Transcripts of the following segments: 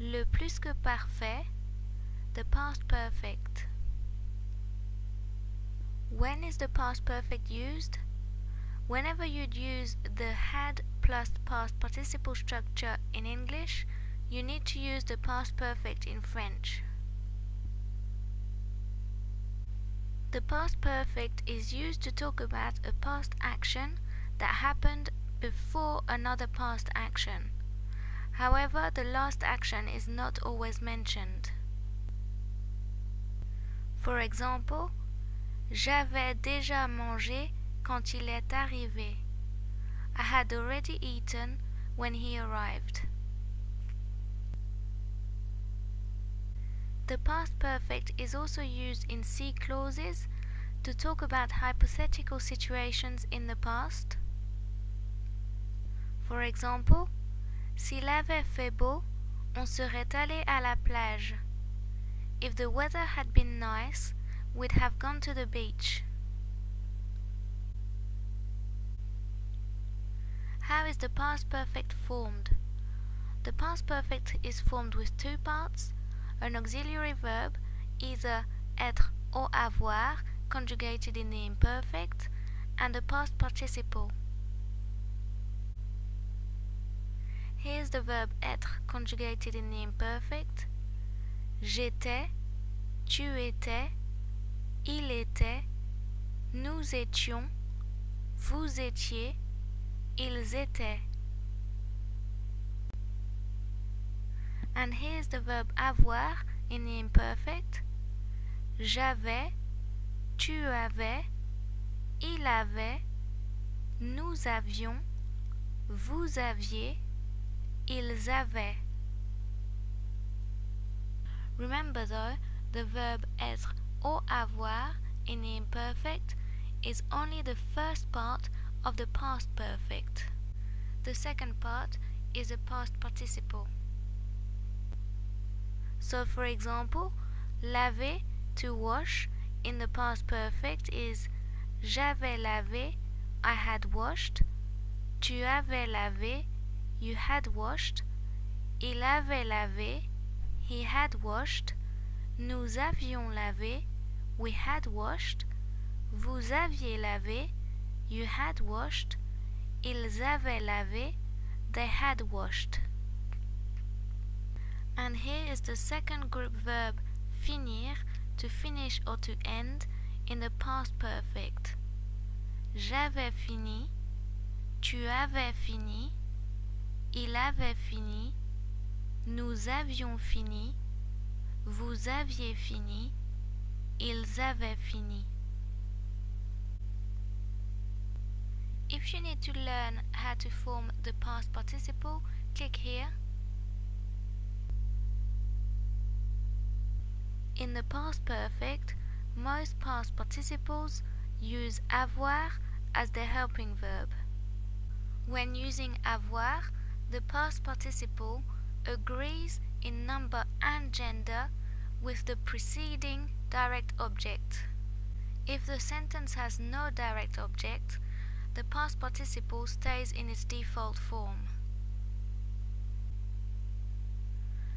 Le plus que parfait, the past perfect. When is the past perfect used? Whenever you'd use the had plus past participle structure in English, you need to use the past perfect in French. The past perfect is used to talk about a past action that happened before another past action. However, the last action is not always mentioned. For example, j'avais déjà mangé quand il est arrivé. I had already eaten when he arrived. The past perfect is also used in C clauses to talk about hypothetical situations in the past. For example, s'il avait fait beau, on serait allé à la plage. If the weather had been nice, we'd have gone to the beach. How is the past perfect formed? The past perfect is formed with two parts, an auxiliary verb, either être or avoir, conjugated in the imperfect, and a past participle. Here's the verb être conjugated in the imperfect. J'étais, tu étais, il était, nous étions, vous étiez, ils étaient. And here's the verb avoir in the imperfect. J'avais, tu avais, il avait, nous avions, vous aviez, ils avaient. Remember though, the verb être or avoir in the imperfect is only the first part of the past perfect. The second part is a past participle. So for example, laver, to wash, in the past perfect is j'avais lavé, I had washed, tu avais lavé, you had washed, il avait lavé, he had washed, nous avions lavé, we had washed, vous aviez lavé, you had washed, ils avaient lavé, they had washed. And here is the second group verb finir, to finish or to end, in the past perfect. J'avais fini, tu avais fini, il avait fini, nous avions fini, vous aviez fini, ils avaient fini. If you need to learn how to form the past participle, click here. In the past perfect, most past participles use avoir as their helping verb. When using avoir, the past participle agrees in number and gender with the preceding direct object. If the sentence has no direct object, the past participle stays in its default form.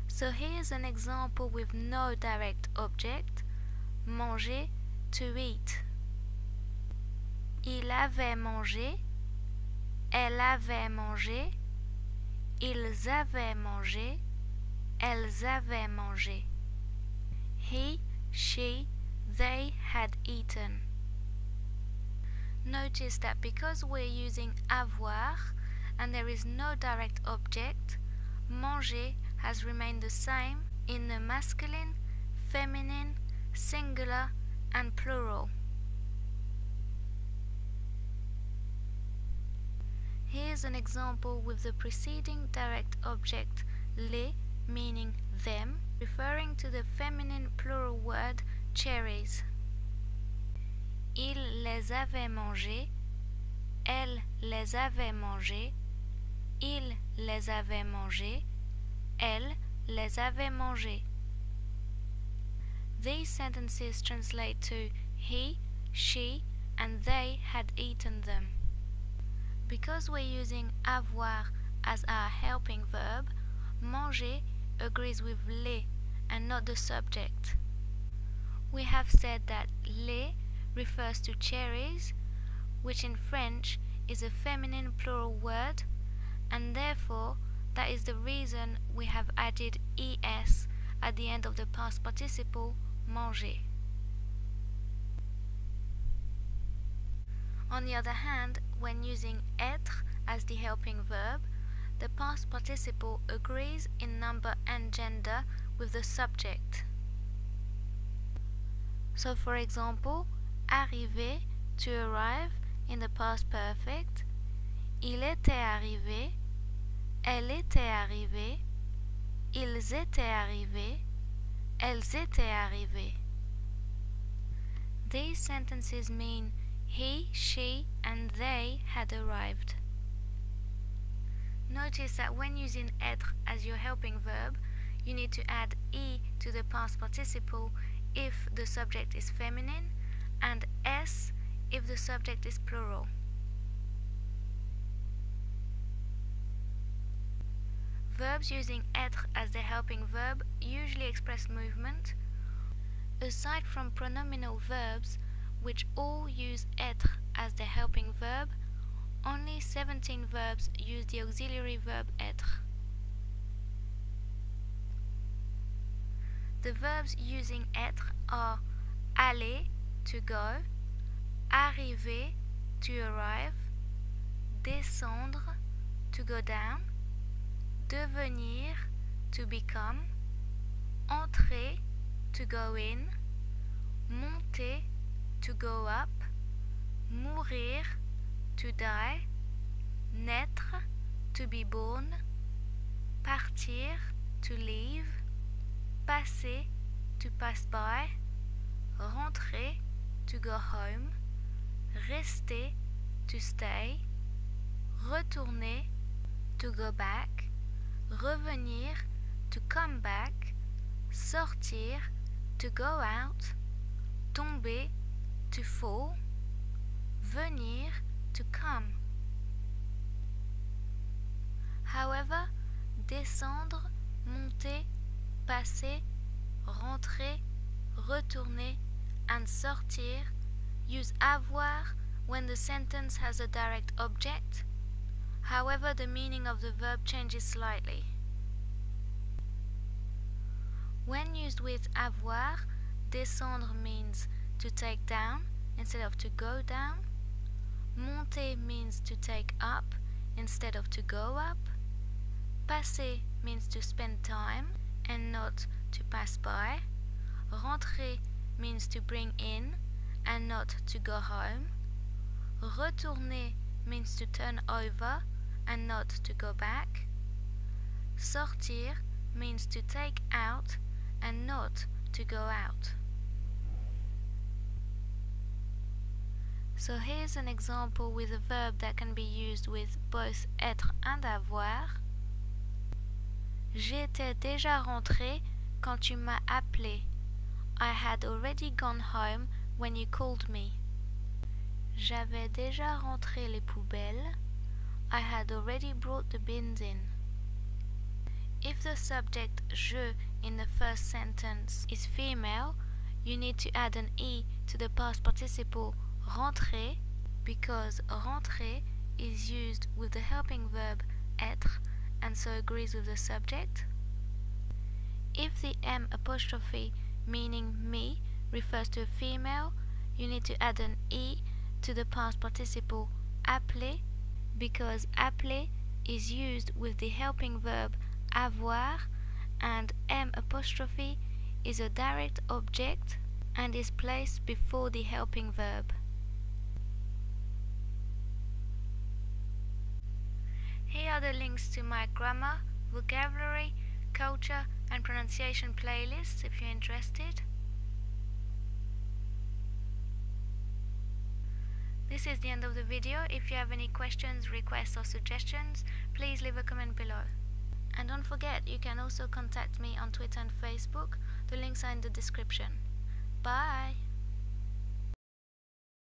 So here's an example with no direct object. Manger, to eat. Il avait mangé, elle avait mangé, ils avaient mangé, elles avaient mangé. He, she, they had eaten. Notice that because we're using avoir and there is no direct object, manger has remained the same in the masculine, feminine, singular and plural. Here's an example with the preceding direct object les, meaning them, referring to the feminine plural word cherries. Il les avait mangés, elle les avait mangés, il les avait mangés, elle les avait mangés. These sentences translate to he, she, and they had eaten them. Because we're using avoir as our helping verb, manger agrees with les and not the subject. We have said that les refers to cherries, which in French is a feminine plural word, and therefore that is the reason we have added es at the end of the past participle manger. On the other hand, when using être as the helping verb, the past participle agrees in number and gender with the subject. So for example, arriver, to arrive, in the past perfect, il était arrivé, elle était arrivée, ils étaient arrivés, elles étaient arrivées. These sentences mean he, she, and they had arrived. Notice that when using être as your helping verb, you need to add e to the past participle if the subject is feminine, and s if the subject is plural. Verbs using être as their helping verb usually express movement. Aside from pronominal verbs, which all use être as their helping verb, only 17 verbs use the auxiliary verb être. The verbs using être are aller, to go, arriver, to arrive, descendre, to go down, devenir, to become, entrer, to go in, monter, to go up, mourir, to die, naître, to be born, partir, to leave, passer, to pass by, rentrer, to go home, rester, to stay, retourner, to go back, revenir, to come back, sortir, to go out, tomber, to fall, venir, to come. However, descendre, monter, passer, rentrer, retourner, and sortir use avoir when the sentence has a direct object. However, the meaning of the verb changes slightly. When used with avoir, descendre means to take down instead of to go down. Monter means to take up instead of to go up. Passer means to spend time and not to pass by. Rentrer means to bring in and not to go home. Retourner means to turn over and not to go back. Sortir means to take out and not to go out. So here's an example with a verb that can be used with both être and avoir. J'étais déjà rentré quand tu m'as appelé. I had already gone home when you called me. J'avais déjà rentré les poubelles. I had already brought the bins in. If the subject je in the first sentence is female, you need to add an e to the past participle rentrer, because rentrer is used with the helping verb être and so agrees with the subject. If the M apostrophe meaning me refers to a female, you need to add an e to the past participle appeler, because appeler is used with the helping verb avoir, and M apostrophe is a direct object and is placed before the helping verb. Here are the links to my grammar, vocabulary, culture and pronunciation playlists if you're interested. This is the end of the video. If you have any questions, requests or suggestions, please leave a comment below. And don't forget, you can also contact me on Twitter and Facebook. The links are in the description. Bye!